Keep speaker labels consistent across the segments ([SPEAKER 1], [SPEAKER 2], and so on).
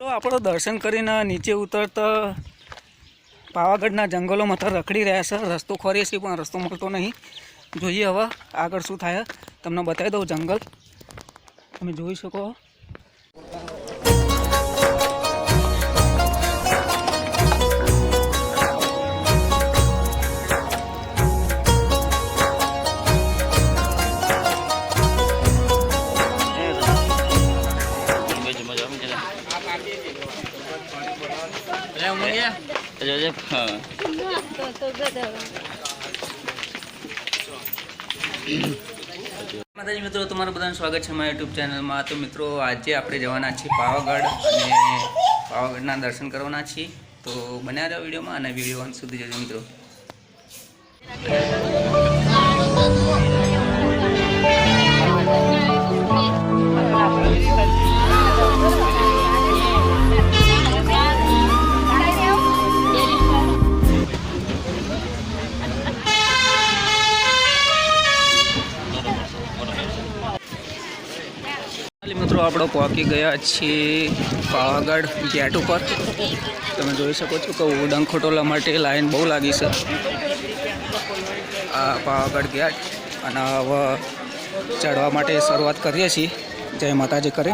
[SPEAKER 1] તો આપણે દર્શન કરીને નીચે ઉતરતા પાવાગઢના જંગલોમાં તો રખડી રહ્યા છે. રસ્તો ખોરીએ છીએ પણ રસ્તો મળતો નહીં. જોઈએ હવે આગળ શું થાય. તમને બતાવી દઉં જંગલ તમે જોઈ શકો. માતાજી મિત્રો, તમારું બધાનું સ્વાગત છે મારા યુટ્યુબ ચેનલમાં. તો મિત્રો આજે આપણે જવાના છીએ પાવાગઢ અને પાવાગઢના દર્શન કરવાના છીએ. તો બન્યા રહ્યા વિડીયોમાં અને વિડીયો અંત સુધી જજો મિત્રો. મિત્રો આપણે પહોંચી ગયા છીએ પાવાગઢ ગેટ ઉપર. તમે જોઈ શકો છો કે ઉડન ખટોલા માટે લાઈન બહુ લાગી છે. આ પાવાગઢ ગેટ અને હવે ચડવા માટે શરૂઆત કરીએ છીએ. જય માતાજી કરે.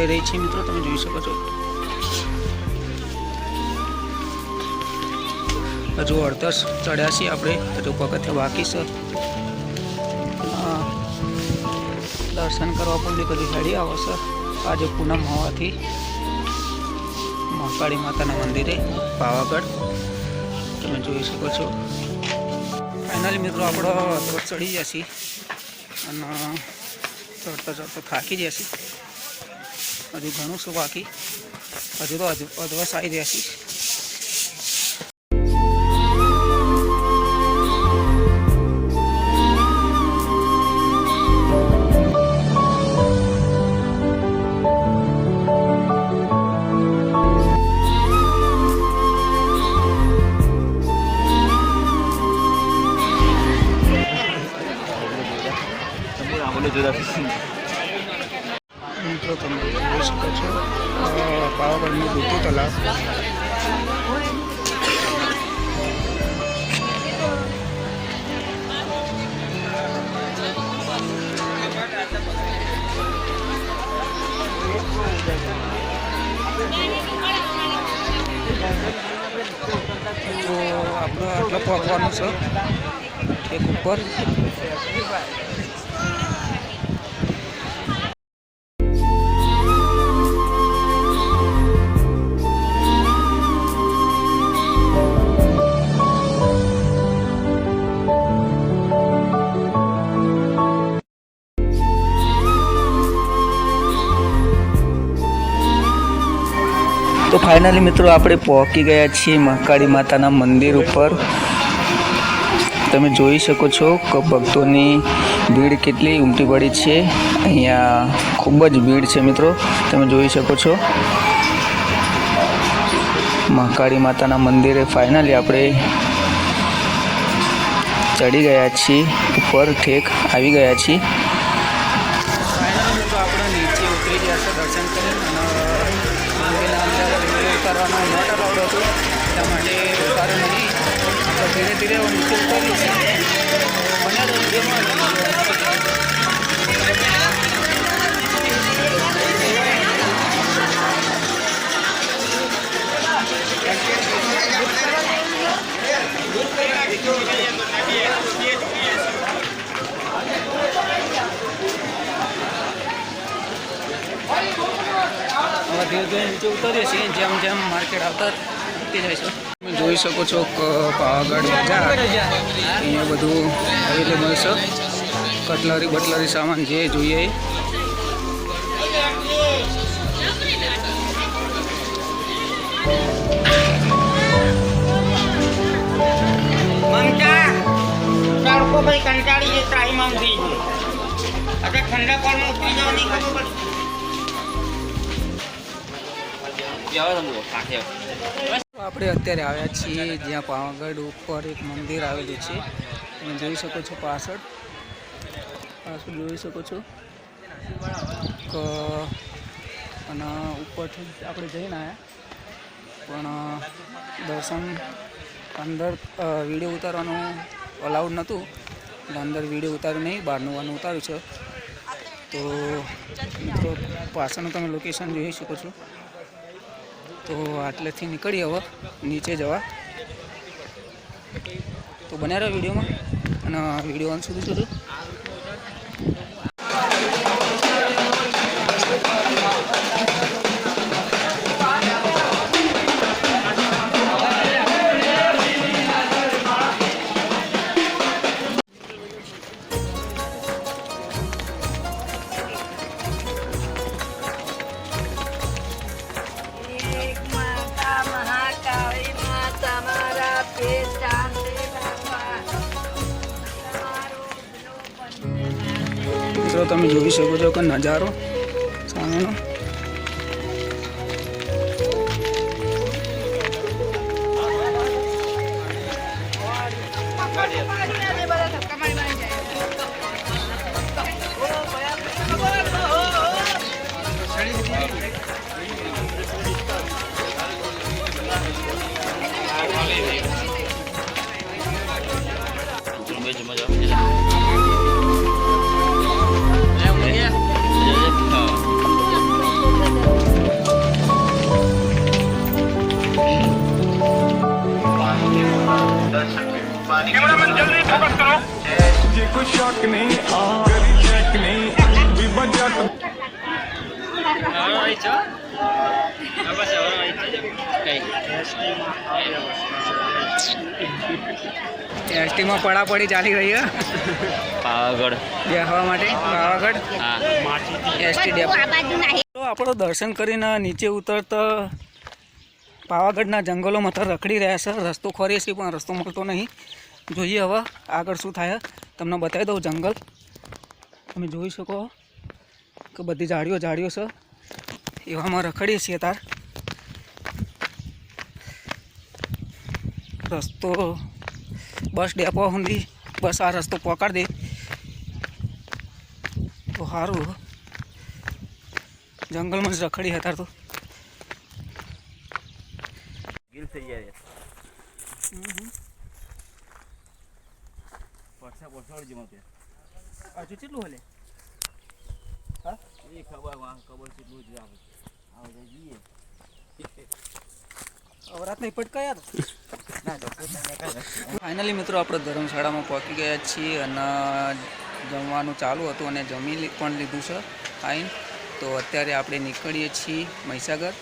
[SPEAKER 1] રહી છે મિત્રો, તમે જોઈ શકો છો. હજુ અડધર ચડ્યા છીએ આપણે, હજુ પગથિયાં બાકી છે. દર્શન કરવા પણ બધી ગાડી આવે છે. આજે પૂનમ હોવાથી મહાકાળી માતાના મંદિરે પાવાગઢ તમે જોઈ શકો છો. ફાઇનલી મિત્રો આપણે ચડી ગયા છીએ અને ચડતા ચડતા થાકી ગયા છીએ. હજુ ઘણું શું બાકી, હજુ તો અધવસ આવી રહ્યા છીએ. મિત્રો તમે જોઈ શકો છો પાવાગઢનું દૂધનું તલાવ. તો આપણે આટલા પહોંચવાનું છે એક ઉપર. તો ફાઇનલી મિત્રો આપણે પહોંચી ગયા છીએ મહાકાળી માતાના મંદિર ઉપર. તમે જોઈ શકો છો કે ભક્તોની ભીડ કેટલી ઉમટી પડી છે. અહીંયા ખૂબ જ ભીડ છે મિત્રો, તમે જોઈ શકો છો. મહાકાળી માતાના મંદિરે ફાઇનલી આપણે ચડી ગયા છીએ, ઉપર ઠેક આવી ગયા છીએ. ફાઇનલી મિત્રો આપણે નીચે ઉતરી ગયા છે દર્શન કરીને. કરવાનો નોટ અલાઉડ હતું એટલા માટે ઉતાર્યો નહીં. તો ધીરે ધીરે નીચે ઉતારીએ છીએ. હવે ધીરે ધીરે નીચે ઉતરીએ છીએ. જેમ જેમ માર્કેટ આવતા જાય છે. તમે જોઈ શકો છો કે પાવાગઢ બજાર અહીંયા બધું અવેલેબલ છે. કટલરી બટલરી સામાન જે જોઈએ
[SPEAKER 2] કંટાળી ટાઈમ આવતી ઠંડા પાણી ઉતરી જવાની ખબર
[SPEAKER 1] આપણે અત્યારે આવ્યા છીએ જ્યાં પાવાગઢ ઉપર એક મંદિર આવેલું છે. તમે જોઈ શકો છો પાછળ જોઈ શકો છો અને ઉપરથી આપણે જઈને આવ્યા પણ દર્શન અંદર વિડીયો ઉતારવાનું અલાઉડ નહોતું એટલે અંદર વિડીયો ઉતાર્યું નહીં, બહારનું વાનું ઉતાર્યું છે. તો મિત્રો પાછળનું તમે લોકેશન જોઈ શકો છો. તો આટલેથી નીકળી હવે નીચે જવા. તો બન્યા રહ્યો વિડીયોમાં અને વિડીયો અંત સુધી જોજો. મિત્રો તમે જોઈ શકો છો કે નજારો સામેનો
[SPEAKER 3] कोई शौक नहीं गरीब चेक नहीं भी बजा तो
[SPEAKER 1] એસટીમાં પડાપડી ચાલી રહી છે
[SPEAKER 4] પાવાગઢ
[SPEAKER 1] બેસવા માટે. Pavagadh ST depot. તો આપણો દર્શન કરીને નીચે ઉતરતા પાવાગઢના જંગલોમાં તો રખડી રહ્યા છે. રસ્તો ખોરીએ છીએ પણ રસ્તો મળતો નહીં. જોઈએ હવે આગળ શું થાય તમને બતાવી દઉં. જંગલ તમે જોઈ શકો કે બધી ઝાડીઓ છે એવામાં રખડીએ છીએ. તાર રસ્તો બસ ડેપો સુધી બસ આ રસ્તો પકડી દે તો સારું. જંગલમાં જ રખડી હતા તો
[SPEAKER 4] ગીલ થઈ જાય
[SPEAKER 1] હજુ કેટલું હલે
[SPEAKER 4] એ ખબર કેટલું જ આવે જઈએ
[SPEAKER 1] અવરાત નહીં પટકાયા તો. ફાઇનલી મિત્રો આપણે ધર્મશાળામાં પહોંચી ગયા છીએ અને જમવાનું ચાલુ હતું અને જમી પણ લીધું છે. ફાઇન. તો અત્યારે આપણે નીકળીએ છીએ મહીસાગર.